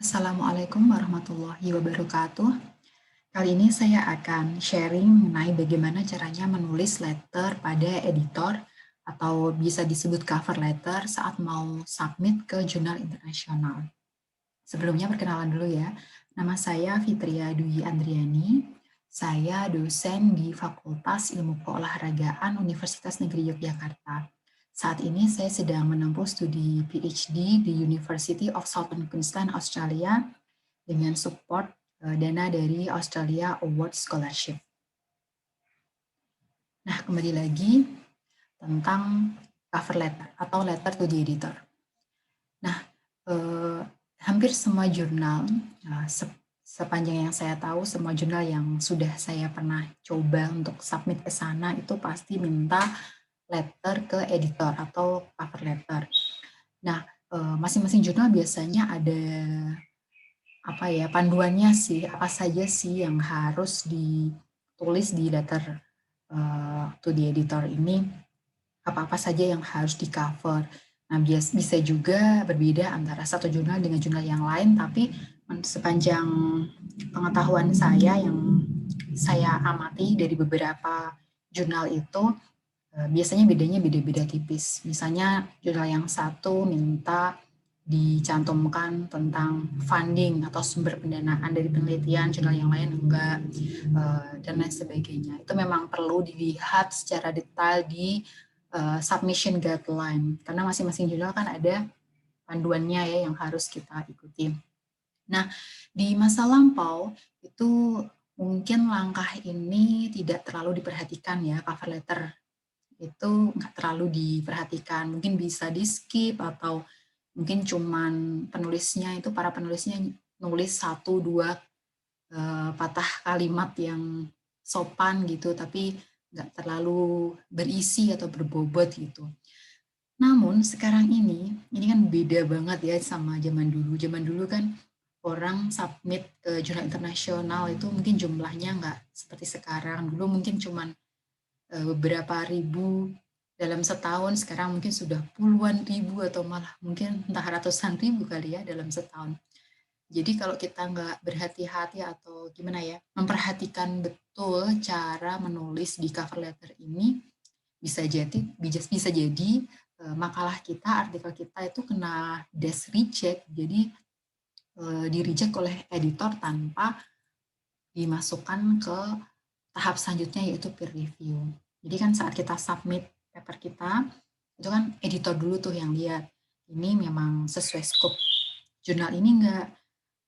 Assalamualaikum warahmatullahi wabarakatuh. Kali ini saya akan sharing mengenai bagaimana caranya menulis letter pada editor atau bisa disebut cover letter saat mau submit ke jurnal internasional. Sebelumnya perkenalan dulu ya. Nama saya Fitria Dwi Andriani. Saya dosen di Fakultas Ilmu Keolahragaan Universitas Negeri Yogyakarta. Saat ini saya sedang menempuh studi PhD di University of Southern Queensland, Australia dengan support dana dari Australia Award Scholarship. Nah, kembali lagi tentang cover letter atau letter to the editor. Nah, hampir semua jurnal, sepanjang yang saya tahu, semua jurnal yang sudah saya pernah coba untuk submit ke sana itu pasti minta letter ke editor atau cover letter. Nah, masing-masing jurnal biasanya ada panduannya sih, apa saja sih yang harus ditulis di letter to the editor ini, apa-apa saja yang harus di cover. Nah, bisa juga berbeda antara satu jurnal dengan jurnal yang lain, tapi sepanjang pengetahuan saya yang saya amati dari beberapa jurnal itu, biasanya bedanya beda-beda tipis. Misalnya jurnal yang satu minta dicantumkan tentang funding atau sumber pendanaan dari penelitian, jurnal yang lain enggak, dan lain sebagainya. Itu memang perlu dilihat secara detail di submission guideline, karena masing-masing jurnal kan ada panduannya ya yang harus kita ikuti. Nah, di masa lampau itu mungkin langkah ini tidak terlalu diperhatikan ya, cover letter itu nggak terlalu diperhatikan, mungkin bisa di skip atau mungkin cuman para penulisnya nulis satu dua patah kalimat yang sopan gitu, tapi nggak terlalu berisi atau berbobot gitu. Namun sekarang ini kan beda banget ya sama zaman dulu. Zaman dulu kan orang submit ke jurnal internasional itu mungkin jumlahnya nggak seperti sekarang. Dulu mungkin cuman beberapa ribu dalam setahun, sekarang mungkin sudah puluhan ribu atau malah mungkin entah ratusan ribu kali ya dalam setahun. Jadi kalau kita nggak berhati-hati atau gimana ya, memperhatikan betul cara menulis di cover letter ini, bisa jadi makalah kita, artikel kita itu kena desk reject, jadi di reject oleh editor tanpa dimasukkan ke tahap selanjutnya yaitu peer review. Jadi kan saat kita submit paper kita, itu kan editor dulu tuh yang lihat, ini memang sesuai scope jurnal ini enggak,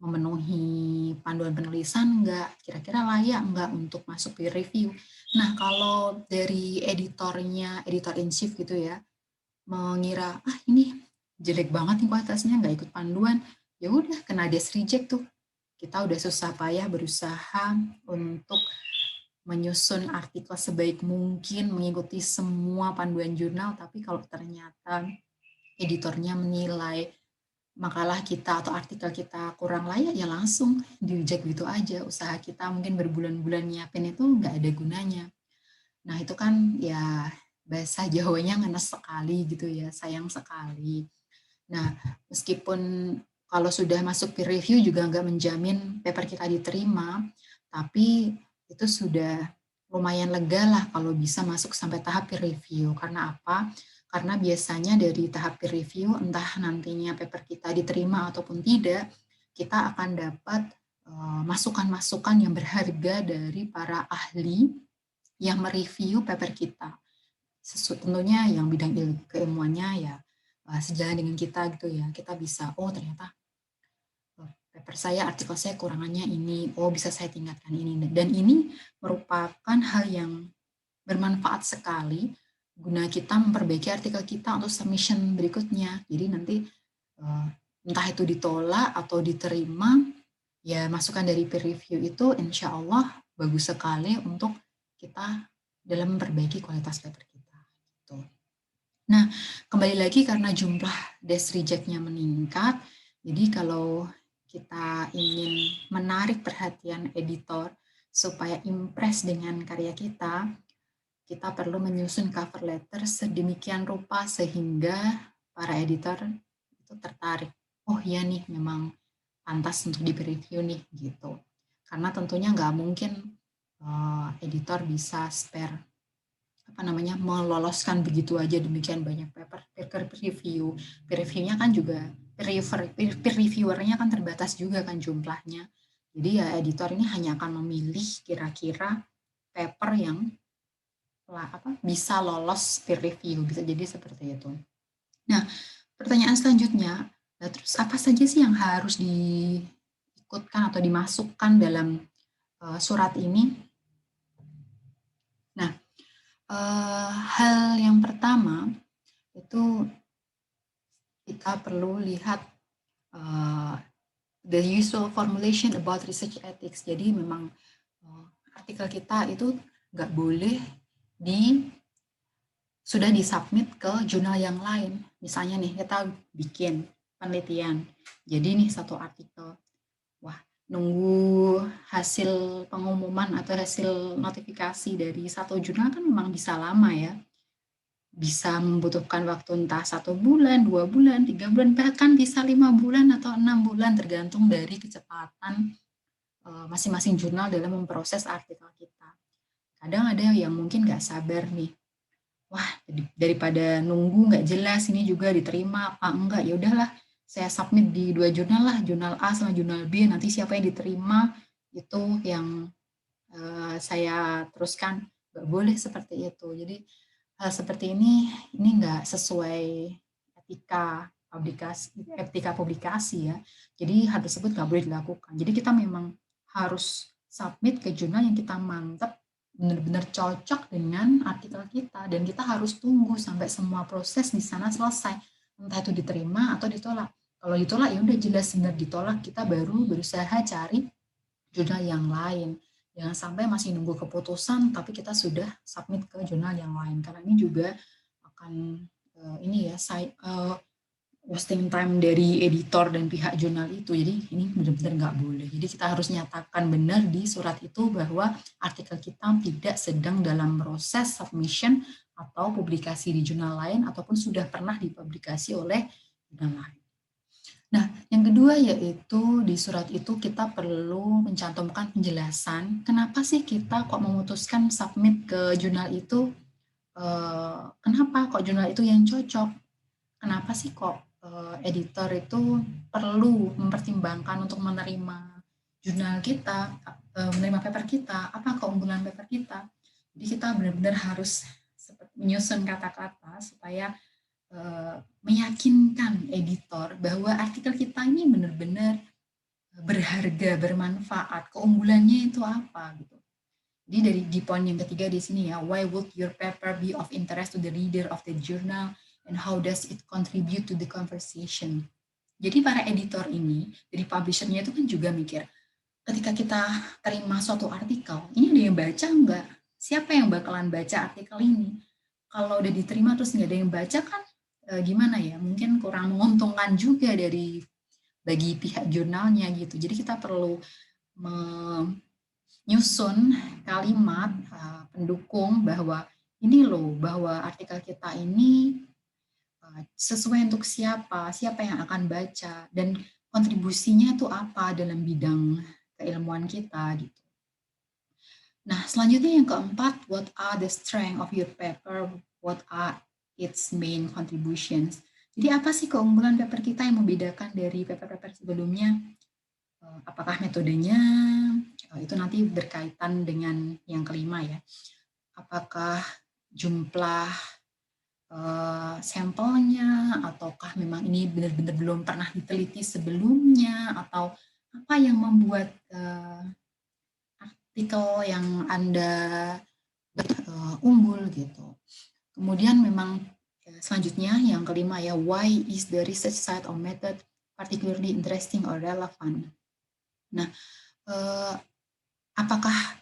memenuhi panduan penulisan enggak, kira-kira layak enggak untuk masuk peer review. Nah, kalau dari editor in chief gitu ya, mengira, ini jelek banget nih kualitasnya, nggak ikut panduan, ya udah kena desk reject tuh. Kita udah susah payah berusaha untuk menyusun artikel sebaik mungkin, mengikuti semua panduan jurnal, tapi kalau ternyata editornya menilai makalah kita atau artikel kita kurang layak, ya langsung di-reject gitu aja. Usaha kita mungkin berbulan-bulan nyiapin itu nggak ada gunanya. Nah, itu kan ya bahasa Jawanya ngenes sekali gitu ya, sayang sekali. Nah, meskipun kalau sudah masuk peer review juga nggak menjamin paper kita diterima, tapi itu sudah lumayan lega lah kalau bisa masuk sampai tahap peer review. Karena apa? Karena biasanya dari tahap peer review, entah nantinya paper kita diterima ataupun tidak, kita akan dapat masukan-masukan yang berharga dari para ahli yang mereview paper kita. Tentunya yang bidang keilmuannya ya sejalan dengan kita gitu ya. Kita bisa, oh ternyata paper saya, artikel saya kurangannya ini, oh bisa saya tingkatkan ini. Dan ini merupakan hal yang bermanfaat sekali guna kita memperbaiki artikel kita untuk submission berikutnya. Jadi nanti entah itu ditolak atau diterima, ya masukan dari peer review itu insya Allah bagus sekali untuk kita dalam memperbaiki kualitas paper kita. Gitu. Nah, kembali lagi karena jumlah desk reject-nya meningkat, jadi kalau kita ingin menarik perhatian editor supaya impress dengan karya kita perlu menyusun cover letter sedemikian rupa sehingga para editor itu tertarik. Oh iya nih, memang pantas untuk di peer review nih gitu. Karena tentunya nggak mungkin editor bisa meloloskan begitu aja demikian banyak paper peer review. Peer review-nya kan juga peer reviewernya kan terbatas juga kan jumlahnya. Jadi ya editor ini hanya akan memilih kira-kira paper yang bisa lolos peer review, bisa jadi seperti itu. Nah, pertanyaan selanjutnya, terus apa saja sih yang harus diikutkan atau dimasukkan dalam surat ini? Nah, hal yang pertama itu kita perlu lihat the usual formulation about research ethics. Jadi memang artikel kita itu nggak boleh sudah disubmit ke jurnal yang lain. Misalnya nih kita bikin penelitian. Jadi nih satu artikel, wah nunggu hasil pengumuman atau hasil notifikasi dari satu jurnal kan memang bisa lama ya. Bisa membutuhkan waktu entah 1 bulan, 2 bulan, 3 bulan, bahkan bisa 5 bulan atau 6 bulan tergantung dari kecepatan masing-masing jurnal dalam memproses artikel kita. Kadang ada yang mungkin nggak sabar nih, wah daripada nunggu nggak jelas ini juga diterima apa enggak, ya udahlah saya submit di 2 jurnal lah, jurnal A sama jurnal B, nanti siapa yang diterima itu yang saya teruskan. Nggak boleh seperti itu. Jadi hal seperti ini nggak sesuai etika publikasi ya. Jadi hal tersebut nggak boleh dilakukan. Jadi kita memang harus submit ke jurnal yang kita mantep benar-benar cocok dengan artikel kita, dan kita harus tunggu sampai semua proses di sana selesai, entah itu diterima atau ditolak. Kalau ditolak ya udah jelas benar ditolak, kita baru berusaha cari jurnal yang lain. Jangan sampai masih nunggu keputusan tapi kita sudah submit ke jurnal yang lain, karena ini juga akan wasting time dari editor dan pihak jurnal itu. Jadi ini benar-benar nggak boleh. Jadi kita harus nyatakan benar di surat itu bahwa artikel kita tidak sedang dalam proses submission atau publikasi di jurnal lain ataupun sudah pernah dipublikasi oleh jurnal lain. Nah, yang kedua yaitu di surat itu kita perlu mencantumkan penjelasan kenapa sih kita kok memutuskan submit ke jurnal itu, kenapa kok jurnal itu yang cocok, kenapa sih kok editor itu perlu mempertimbangkan untuk menerima jurnal kita, menerima paper kita, apa keunggulan paper kita. Jadi kita benar-benar harus menyusun kata-kata supaya meyakinkan editor bahwa artikel kita ini benar-benar berharga, bermanfaat, keunggulannya itu apa gitu. Jadi di poin yang ketiga di sini ya, why would your paper be of interest to the reader of the journal and how does it contribute to the conversation. Jadi para editor ini, dari publishernya itu kan juga mikir, ketika kita terima suatu artikel, ini ada yang baca enggak? Siapa yang bakalan baca artikel ini? Kalau udah diterima terus nggak ada yang baca kan gimana ya, mungkin kurang menguntungkan juga bagi pihak jurnalnya gitu. Jadi kita perlu menyusun kalimat pendukung bahwa ini loh, bahwa artikel kita ini sesuai untuk siapa yang akan baca, dan kontribusinya itu apa dalam bidang keilmuan kita gitu. Nah, selanjutnya yang keempat, what are the strength of your paper? What are its main contributions? Jadi apa sih keunggulan paper kita yang membedakan dari paper-paper sebelumnya? Apakah metodenya? Itu nanti berkaitan dengan yang kelima ya. Apakah jumlah sampelnya, ataukah memang ini benar-benar belum pernah diteliti sebelumnya, atau apa yang membuat artikel yang Anda unggul gitu. Kemudian memang selanjutnya yang kelima ya, why is the research side or method particularly interesting or relevant. Nah, apakah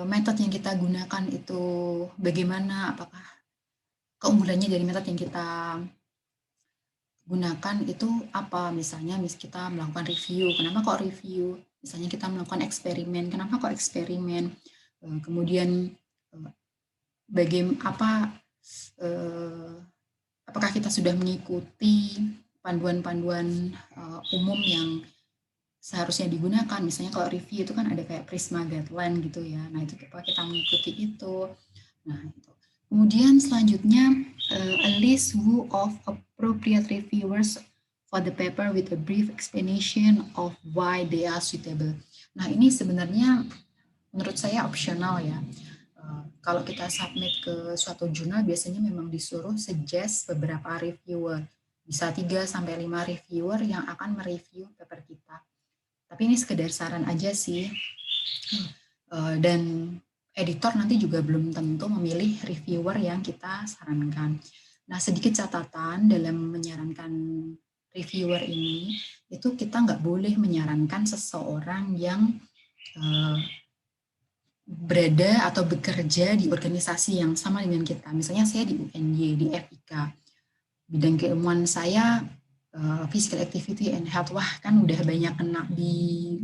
metode yang kita gunakan itu bagaimana, apakah keunggulannya dari metode yang kita gunakan itu apa, misalnya kita melakukan review, kenapa kok review, misalnya kita melakukan eksperimen, kenapa kok eksperimen, kemudian apakah kita sudah mengikuti panduan-panduan umum yang seharusnya digunakan. Misalnya kalau review itu kan ada kayak Prisma guideline gitu ya. Nah, itu kita mengikuti itu. Nah, itu. Kemudian selanjutnya a list who of appropriate reviewers for the paper with a brief explanation of why they are suitable. Nah, ini sebenarnya menurut saya opsional ya. Kalau kita submit ke suatu jurnal biasanya memang disuruh suggest beberapa reviewer. Bisa 3 sampai 5 reviewer yang akan mereview paper kita. Tapi ini sekedar saran aja sih. Dan editor nanti juga belum tentu memilih reviewer yang kita sarankan. Nah, sedikit catatan dalam menyarankan reviewer ini, itu kita nggak boleh menyarankan seseorang yang berada atau bekerja di organisasi yang sama dengan kita. Misalnya saya di UNY, di FIK. Bidang keilmuan saya physical activity and health. Wah, kan udah banyak kena di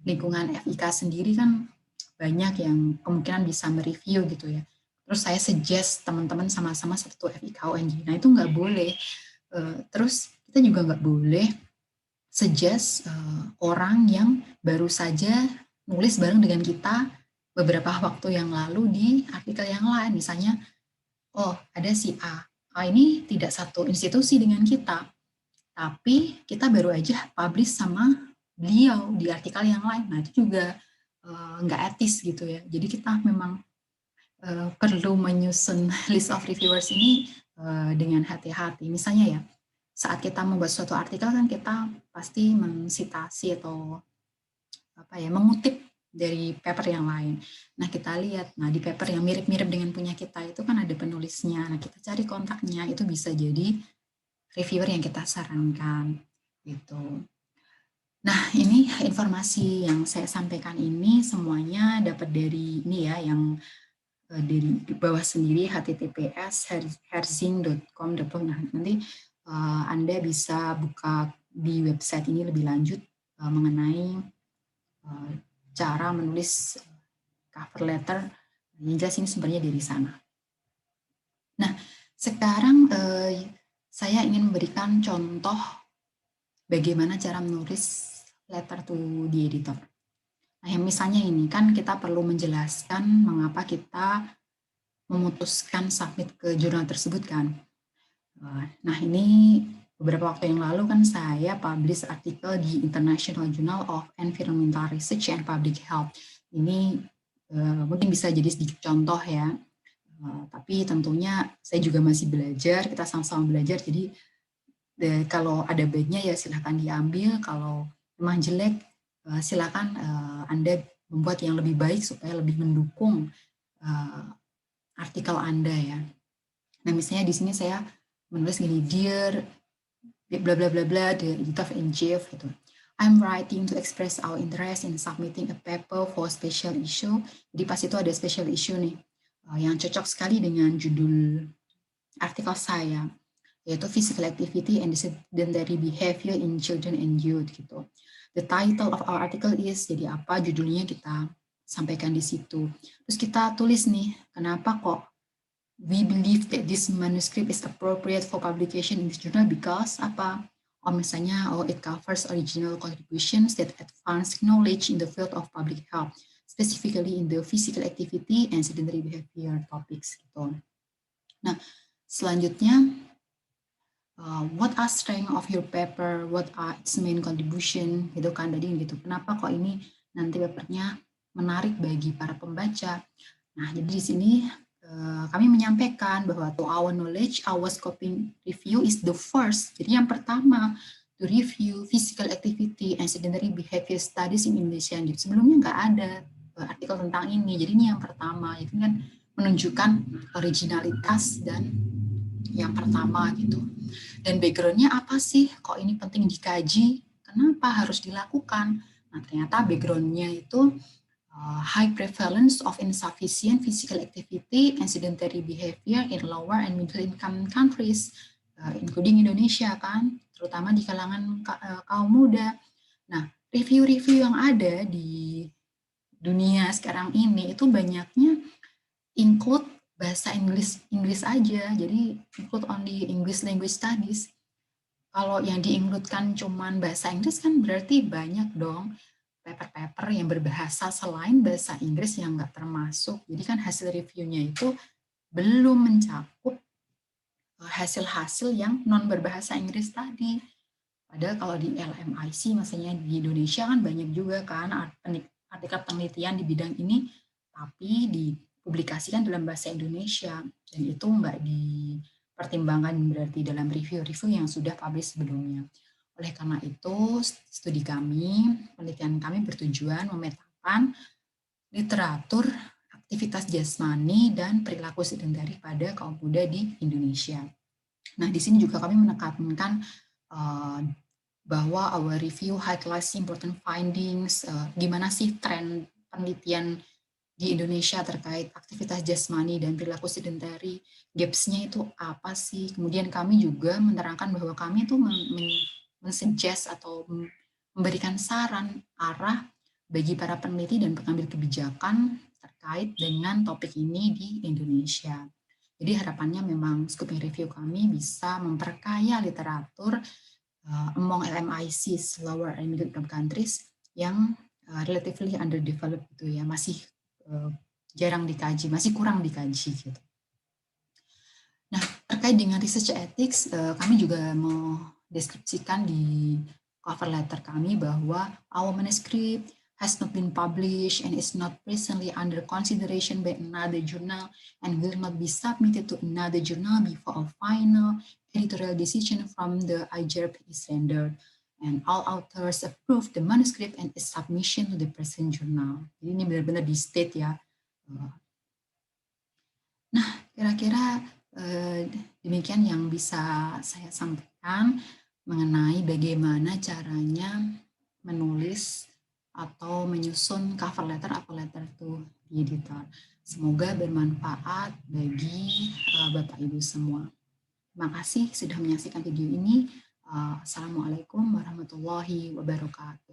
lingkungan FIK sendiri kan banyak yang kemungkinan bisa mereview gitu ya. Terus saya suggest teman-teman sama-sama satu FIK UNY. Nah, itu nggak boleh. Terus kita juga nggak boleh suggest orang yang baru saja nulis bareng dengan kita beberapa waktu yang lalu di artikel yang lain. Misalnya, oh ada si A. A ini tidak satu institusi dengan kita, tapi kita baru aja publish sama beliau di artikel yang lain. Nah, itu juga nggak etis gitu ya. Jadi kita memang perlu menyusun list of reviewers ini dengan hati-hati. Misalnya ya, saat kita membuat suatu artikel kan kita pasti mensitasi atau mengutip dari paper yang lain. Nah, kita lihat, nah di paper yang mirip-mirip dengan punya kita itu kan ada penulisnya. Nah, kita cari kontaknya, itu bisa jadi reviewer yang kita sarankan. Gitu. Nah, ini informasi yang saya sampaikan ini semuanya dapat dari ini ya, yang dari bawah sendiri https://herzing.com. Nah, nanti Anda bisa buka di website ini lebih lanjut mengenai cara menulis cover letter. Yang jelas ini sumbernya dari sana. Nah, sekarang saya ingin memberikan contoh bagaimana cara menulis letter to the editor. Nah, yang misalnya ini kan kita perlu menjelaskan mengapa kita memutuskan submit ke jurnal tersebut kan. Nah, ini beberapa waktu yang lalu kan saya publish artikel di International Journal of Environmental Research and Public Health. Ini mungkin bisa jadi sedikit contoh ya, tapi tentunya saya juga masih belajar, kita sama-sama belajar, jadi kalau ada baiknya ya silahkan diambil, kalau memang jelek silakan Anda membuat yang lebih baik supaya lebih mendukung artikel Anda ya. Nah, misalnya di sini saya menulis gini, dear bla bla bla bla, the editor of NGF gitu. I'm writing to express our interest in submitting a paper for special issue. Jadi pas itu ada special issue nih, yang cocok sekali dengan judul artikel saya, yaitu Physical Activity and Sedentary Behavior in Children and Youth gitu. The title of our article is, jadi apa judulnya kita sampaikan di situ. Terus kita tulis nih, kenapa kok we believe that this manuscript is appropriate for publication in this journal because apa? Or misalnya, it covers original contributions that advance knowledge in the field of public health, specifically in the physical activity and sedentary behavior topics gitu. Nah, selanjutnya, what are strength of your paper? What are its main contribution? Gitu kan tadi gitu. Kenapa kok ini nanti papernya menarik bagi para pembaca? Nah, jadi di sini kami menyampaikan bahwa to our knowledge, our scoping review is the first. Jadi yang pertama, to review physical activity and sedentary behavior studies in Indonesia. Jadi sebelumnya nggak ada artikel tentang ini. Jadi ini yang pertama. Itu kan menunjukkan originalitas dan yang pertama gitu. Dan background-nya apa sih? Kok ini penting dikaji? Kenapa harus dilakukan? Nah, ternyata background-nya itu high prevalence of insufficient physical activity and sedentary behavior in lower and middle income countries, including Indonesia kan, terutama di kalangan kaum muda. Nah, review-review yang ada di dunia sekarang ini itu banyaknya include bahasa Inggris aja, jadi include only English language studies. Kalau yang di-include-kan cuman bahasa Inggris kan berarti banyak dong paper-paper yang berbahasa selain bahasa Inggris yang nggak termasuk. Jadi kan hasil reviewnya itu belum mencakup hasil-hasil yang non berbahasa Inggris tadi. Padahal kalau di LMIC, maksudnya di Indonesia kan banyak juga kan artikel penelitian di bidang ini, tapi dipublikasikan dalam bahasa Indonesia, dan itu nggak dipertimbangkan berarti dalam review-review yang sudah publish sebelumnya. Oleh karena itu, studi kami, penelitian kami bertujuan memetakan literatur aktivitas jasmani dan perilaku sedentari pada kaum muda di Indonesia. Nah, di sini juga kami menekankan bahwa our review highlights important findings, gimana sih tren penelitian di Indonesia terkait aktivitas jasmani dan perilaku sedentary, gaps-nya itu apa sih? Kemudian kami juga menerangkan bahwa kami itu men-suggest atau memberikan saran arah bagi para peneliti dan pengambil kebijakan terkait dengan topik ini di Indonesia. Jadi harapannya memang scoping review kami bisa memperkaya literatur among LMICs, lower and middle income countries, yang relatively underdeveloped gitu ya, masih jarang dikaji, masih kurang dikaji gitu. Nah, terkait dengan research ethics, kami juga mendeskripsikan di cover letter kami bahwa our manuscript has not been published and is not presently under consideration by another journal and will not be submitted to another journal before a final editorial decision from the IJRP is rendered. And all authors approve the manuscript and its submission to the present journal. Jadi ini benar-benar di state ya. Nah, kira-kira demikian yang bisa saya sampaikan mengenai bagaimana caranya menulis atau menyusun cover letter atau letter to the editor. Semoga bermanfaat bagi Bapak Ibu semua. Terima kasih sudah menyaksikan video ini. Assalamualaikum warahmatullahi wabarakatuh.